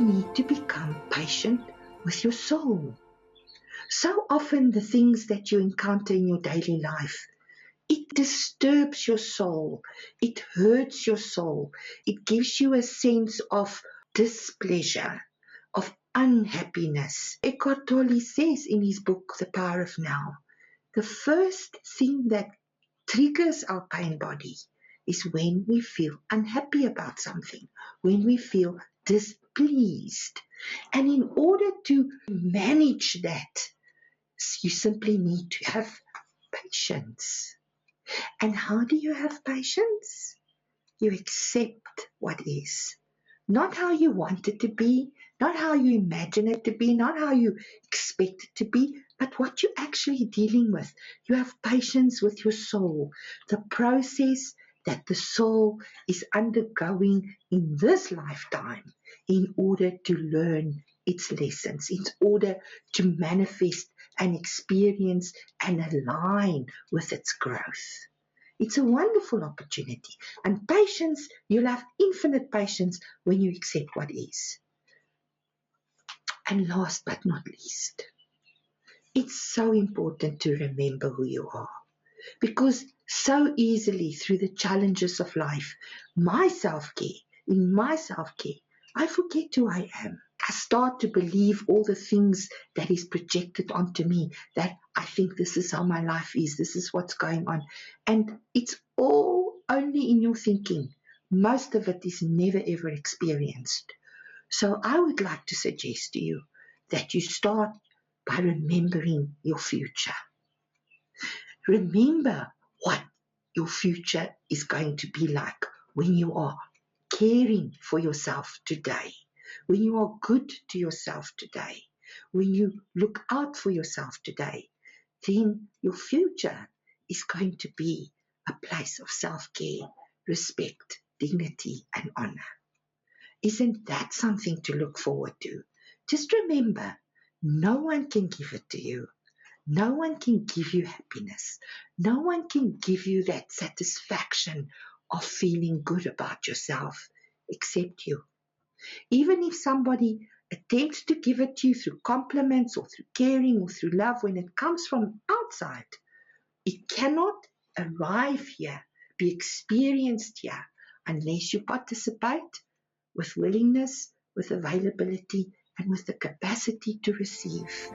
need to become patient with your soul. So often the things that you encounter in your daily life, it disturbs your soul. It hurts your soul. It gives you a sense of displeasure, of unhappiness. Eckhart Tolle says in his book, The Power of Now, the first thing that triggers our pain body is when we feel unhappy about something, when we feel displeased. And in order to manage that, you simply need to have patience. And how do you have patience? You accept what is. Not how you want it to be, not how you imagine it to be, not how you expect it to be, but what you're actually dealing with. You have patience with your soul, the process that the soul is undergoing in this lifetime in order to learn its lessons, in order to manifest and experience and align with its growth. It's a wonderful opportunity. And patience, you'll have infinite patience when you accept what is. And last but not least, it's so important to remember who you are. Because so easily through the challenges of life, in my self-care, I forget who I am. I start to believe all the things that is projected onto me, that I think this is how my life is, this is what's going on. And it's all only in your thinking. Most of it is never ever experienced. So I would like to suggest to you that you start by remembering your future. Remember what your future is going to be like when you are caring for yourself today, when you are good to yourself today, when you look out for yourself today. Then your future is going to be a place of self-care, respect, dignity, and honor. Isn't that something to look forward to? Just remember, no one can give it to you. No one can give you happiness. No one can give you that satisfaction of feeling good about yourself except you. Even if somebody attempts to give it to you through compliments or through caring or through love, when it comes from outside, it cannot arrive here, be experienced here, unless you participate with willingness, with availability, and with the capacity to receive.